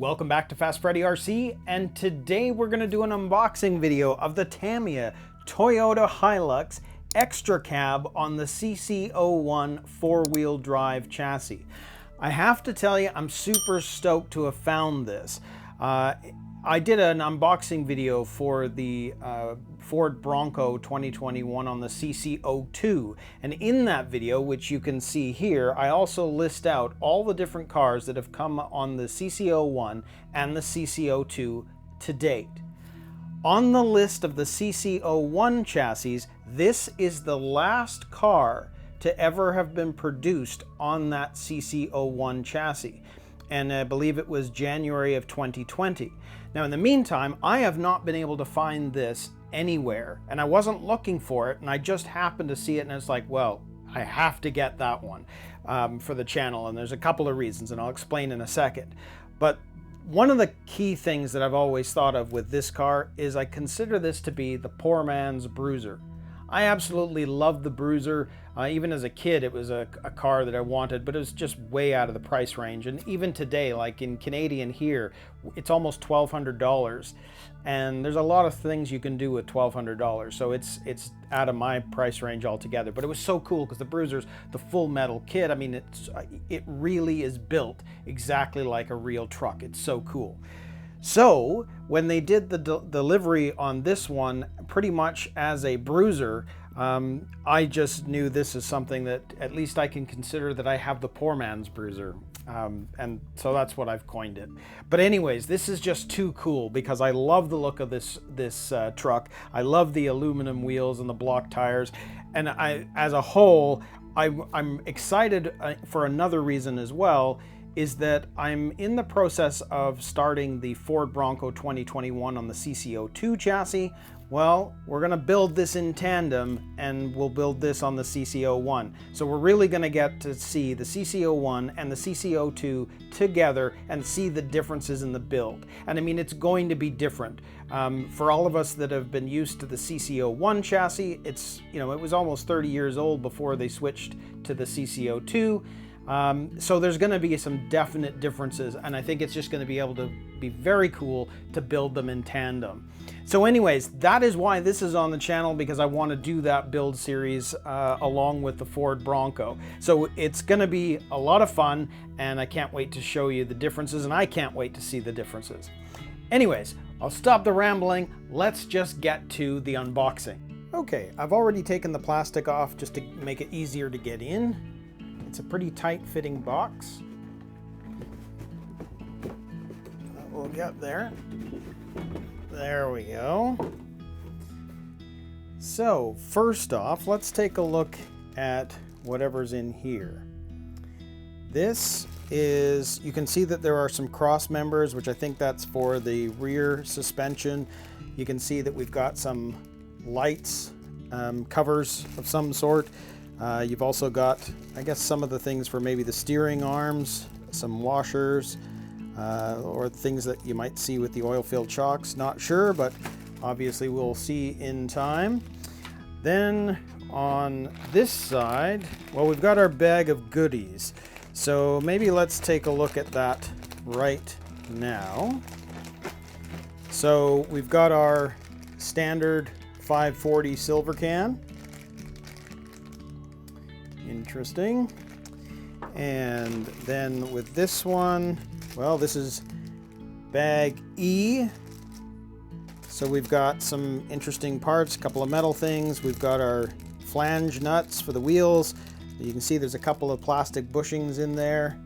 Welcome back to Fast Freddy RC, and today we're going to do an unboxing video of the Tamiya Toyota Hilux Extra Cab on the CC-01 four-wheel drive chassis. I have to tell you, I'm super stoked to have found this. I did an unboxing video for the Ford Bronco 2021 on the CC-02, and in that video, which you can see here, I also list out all the different cars that have come on the CC-01 and the CC-02 to date. On the list of the CC-01 chassis, this is the last car to ever have been produced on that CC-01 chassis, and I believe it was January of 2020. Now, in the meantime, I have not been able to find this anywhere, and I wasn't looking for it, and I just happened to see it, and it's like, well, I have to get that one for the channel, and there's a couple of reasons, and I'll explain in a second. But one of the key things that I've always thought of with this car is I consider this to be the poor man's Bruiser. I absolutely love the Bruiser. Even as a kid, it was a car that I wanted, but it was just way out of the price range. And even today, like in Canadian here, it's almost $1,200. And there's a lot of things you can do with $1,200. So it's out of my price range altogether. But it was so cool because the Bruiser's the full metal kit. I mean, it really is built exactly like a real truck. It's so cool. So when they did the delivery on this one, pretty much as a Bruiser, I just knew this is something that at least I can consider that I have the poor man's Bruiser. And so that's what I've coined it. But anyways, this is just too cool because I love the look of this truck. I love the aluminum wheels and the block tires. And as a whole, I'm excited for another reason as well, is that I'm in the process of starting the Ford Bronco 2021 on the CC-02 chassis. Well, we're gonna build this in tandem, and we'll build this on the CC-01. So we're really gonna get to see the CC-01 and the CC-02 together and see the differences in the build. And I mean, it's going to be different. For all of us that have been used to the CC-01 chassis, it was almost 30 years old before they switched to the CC-02. So there's going to be some definite differences, and I think it's just going to be able to be very cool to build them in tandem. So anyways, that is why this is on the channel, because I want to do that build series along with the Ford Bronco. So it's going to be a lot of fun, and I can't wait to show you the differences, and I can't wait to see the differences. Anyways, I'll stop the rambling. Let's just get to the unboxing. Okay, I've already taken the plastic off just to make it easier to get in. It's a pretty tight fitting box. We'll get there. There we go. So first off, let's take a look at whatever's in here. This is, you can see that there are some cross members, which I think that's for the rear suspension. You can see that we've got some lights, covers of some sort. You've also got, I guess, some of the things for maybe the steering arms, some washers, or things that you might see with the oil-filled shocks. Not sure, but obviously we'll see in time. Then on this side, well, we've got our bag of goodies. So maybe let's take a look at that right now. So we've got our standard 540 silver can. Interesting. And then with this one, well, this is bag E. So we've got some interesting parts, a couple of metal things. We've got our flange nuts for the wheels. You can see there's a couple of plastic bushings in there,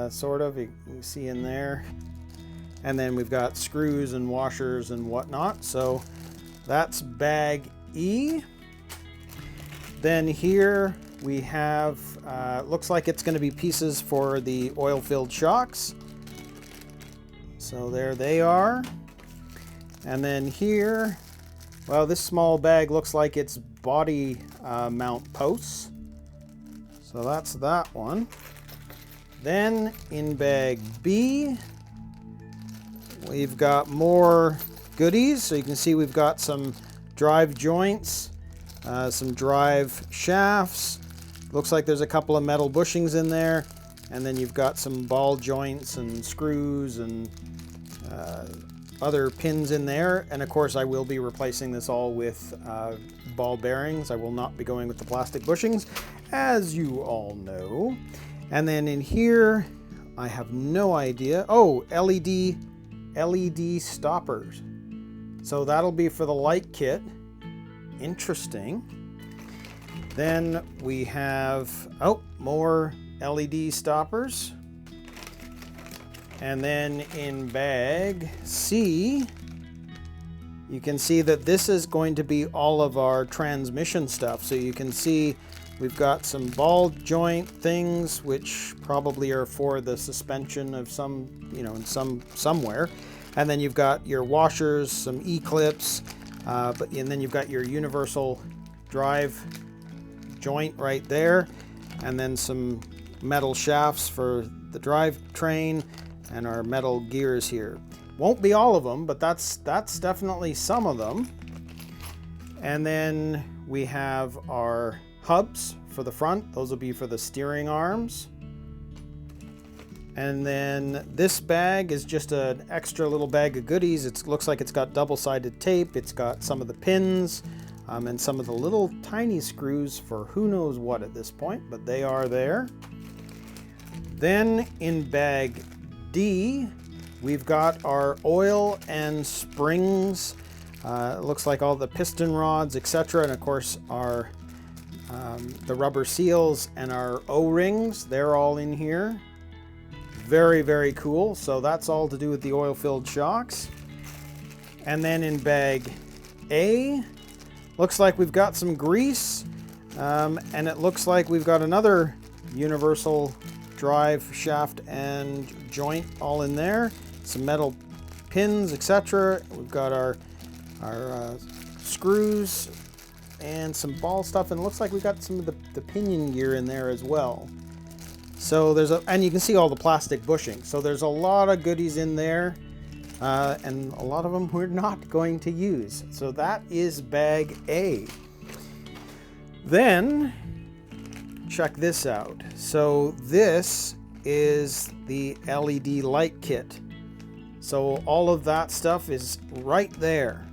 sort of, you can see in there. And then we've got screws and washers and whatnot. So that's bag E. Then here we have, looks like it's going to be pieces for the oil-filled shocks. So there they are. And then here, well, this small bag looks like it's body mount posts. So that's that one. Then in bag B, we've got more goodies. So you can see we've got some drive joints, some drive shafts. Looks like there's a couple of metal bushings in there. And then you've got some ball joints and screws and other pins in there. And of course I will be replacing this all with ball bearings. I will not be going with the plastic bushings, as you all know. And then in here, I have no idea. Oh, LED stoppers. So that'll be for the light kit. Interesting. Then we have, oh, more LED stoppers. And then in bag C, you can see that this is going to be all of our transmission stuff. So you can see we've got some ball joint things, which probably are for the suspension of some, in somewhere. And then you've got your washers, some E-clips, and then you've got your universal drive joint right there. And then some metal shafts for the drive train and our metal gears here. Won't be all of them, but that's definitely some of them. And then we have our hubs for the front. Those will be for the steering arms. And then this bag is just an extra little bag of goodies. It looks like it's got double-sided tape. It's got some of the pins and some of the little tiny screws for who knows what at this point, but they are there. Then in bag D, we've got our oil and springs. It looks like all the piston rods, etc. And of course our the rubber seals and our O-rings, they're all in here. Very, very cool. So that's all to do with the oil-filled shocks. And then in bag A, looks like we've got some grease, and it looks like we've got another universal drive shaft and joint all in there. Some metal pins, etc. We've got our screws and some ball stuff, and it looks like we got some of the pinion gear in there as well. So and you can see all the plastic bushing. So there's a lot of goodies in there, and a lot of them we're not going to use. So that is bag A. Then check this out. So this is the LED light kit. So all of that stuff is right there.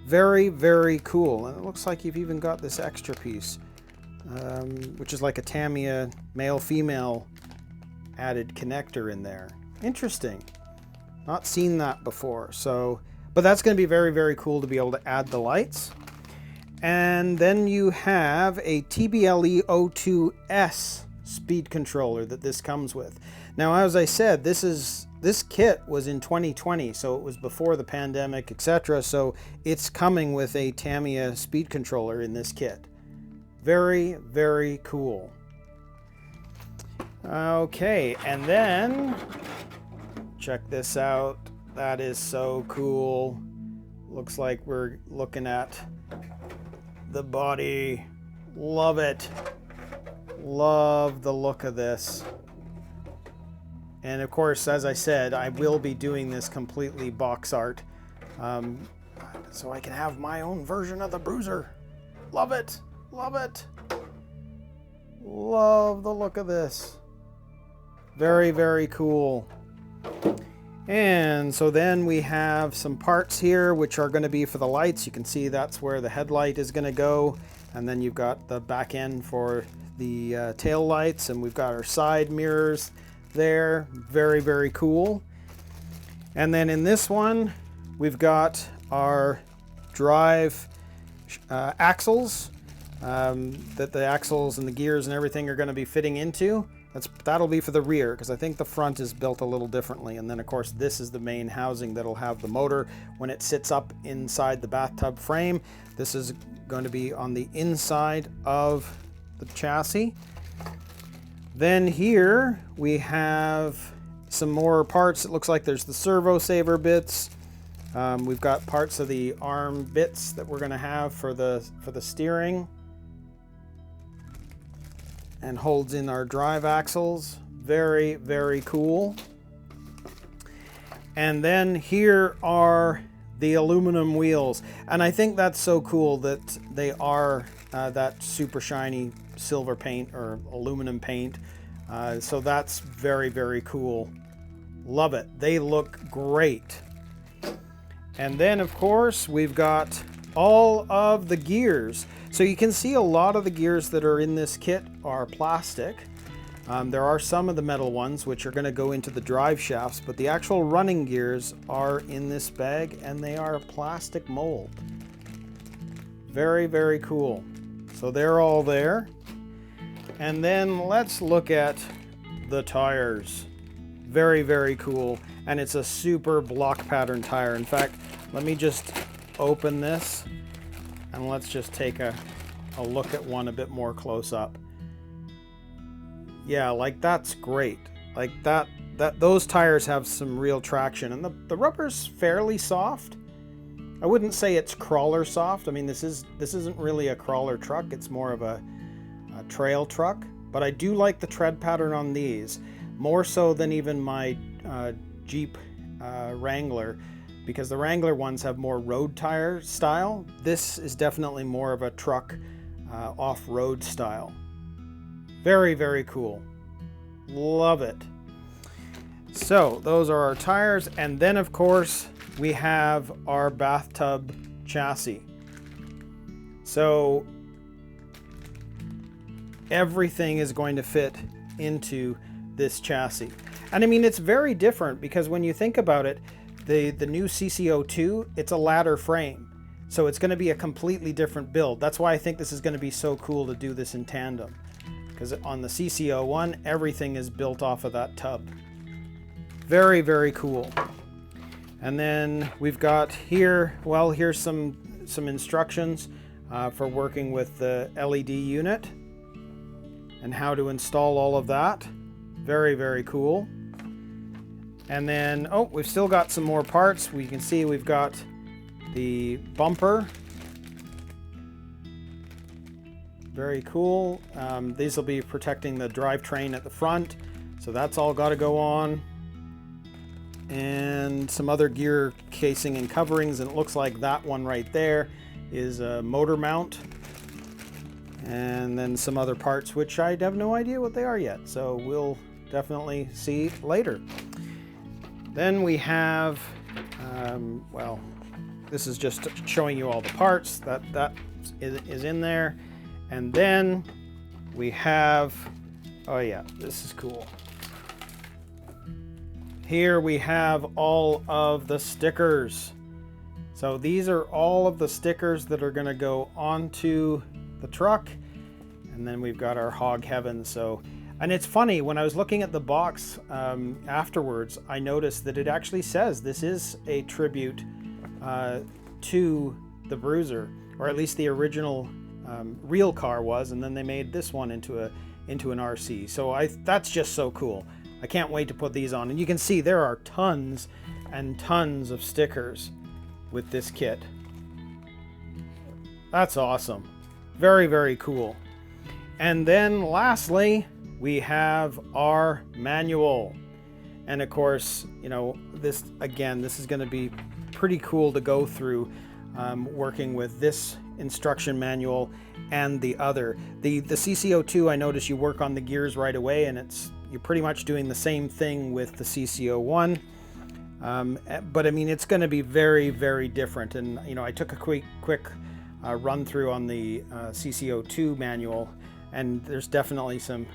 Very, very cool. And it looks like you've even got this extra piece, which is like a Tamiya male-female added connector in there. Interesting. Not seen that before. So, but that's going to be very, very cool to be able to add the lights. And then you have a TBLE02S speed controller that this comes with. Now, as I said, this kit was in 2020, so it was before the pandemic, etc. So it's coming with a Tamiya speed controller in this kit. Very, very cool. Okay, and then check this out. That is so cool. Looks like we're looking at the body. Love it. Love the look of this. And of course, as I said, I will be doing this completely box art, so I can have my own version of the Bruiser. Love it. Love it. Love the look of this. Very, very cool. And so then we have some parts here which are going to be for the lights. You can see that's where the headlight is going to go. And then you've got the back end for the tail lights, and we've got our side mirrors there. Very, very cool. And then in this one, we've got our drive axles that the axles and the gears and everything are going to be fitting into. That'll be for the rear, because I think the front is built a little differently. And then of course this is the main housing that'll have the motor when it sits up inside the bathtub frame. This is going to be on the inside of the chassis. Then here we have some more parts. It looks like there's the servo saver bits. We've got parts of the arm bits that we're going to have for the steering, and holds in our drive axles. Very, very cool. And then here are the aluminum wheels, and I think that's so cool that they are that super shiny silver paint or aluminum paint. So that's very, very cool. Love it. They look great. And then of course we've got all of the gears. So you can see a lot of the gears that are in this kit are plastic. There are some of the metal ones which are going to go into the drive shafts, but the actual running gears are in this bag and they are a plastic mold. Very, very cool. So they're all there. And then let's look at the tires. Very, very cool. And it's a super block pattern tire. In fact, let me just open this and let's just take a look at one a bit more close up. Yeah, like that's great. Like those tires have some real traction, and the rubber's fairly soft. I wouldn't say it's crawler soft. I mean, this isn't really a crawler truck. It's more of a trail truck, but I do like the tread pattern on these more so than even my Jeep Wrangler, because the Wrangler ones have more road tire style. This is definitely more of a truck off-road style. Very, very cool. Love it. So those are our tires, and then of course we have our bathtub chassis. So everything is going to fit into this chassis. And I mean, it's very different because when you think about it, the new CC-02, it's a ladder frame. So it's going to be a completely different build. That's why I think this is going to be so cool to do this in tandem. Because on the CC-01, everything is built off of that tub. Very, very cool. And then we've got here, well, here's some instructions for working with the LED unit and how to install all of that. Very, very cool. And then, oh, we've still got some more parts. We can see we've got the bumper. Very cool. These will be protecting the drivetrain at the front, so that's all got to go on. And some other gear casing and coverings, and it looks like that one right there is a motor mount. And then some other parts which I have no idea what they are yet, so we'll definitely see later. Then we have, well, this is just showing you all the parts that is in there. And then we have, oh yeah, this is cool. Here we have all of the stickers. So these are all of the stickers that are going to go onto the truck. And then we've got our hog heaven. So, and it's funny, when I was looking at the box afterwards, I noticed that it actually says this is a tribute to the Bruiser, or at least the original real car was, and then they made this one into an RC. So that's just so cool. I can't wait to put these on. And you can see there are tons and tons of stickers with this kit. That's awesome. Very, very cool. And then lastly, we have our manual. And of course, you know, this is going to be pretty cool to go through working with this instruction manual and the other. The CC-02, I noticed you work on the gears right away, and you're pretty much doing the same thing with the CC-01. But I mean, it's going to be very, very different. And you know, I took a quick run through on the CC-02 manual, and there's definitely some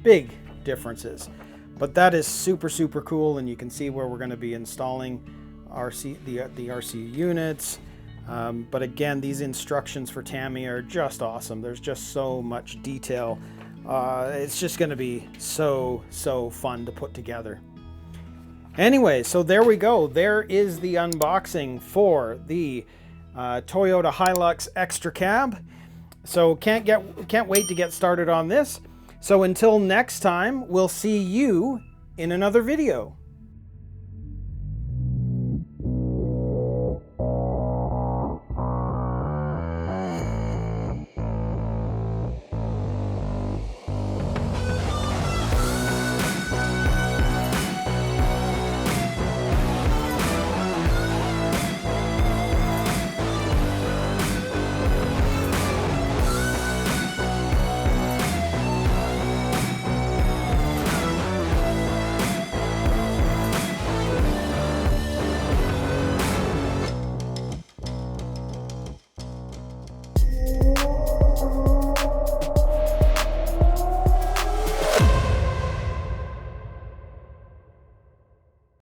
big differences. But that is super, super cool, and you can see where we're going to be installing the RC units. But again, these instructions for Tamiya are just awesome. There's just so much detail. It's just going to be so fun to put together. Anyway, so there we go. There is the unboxing for the Toyota Hilux Extra Cab. So can't wait to get started on this. So until next time, we'll see you in another video.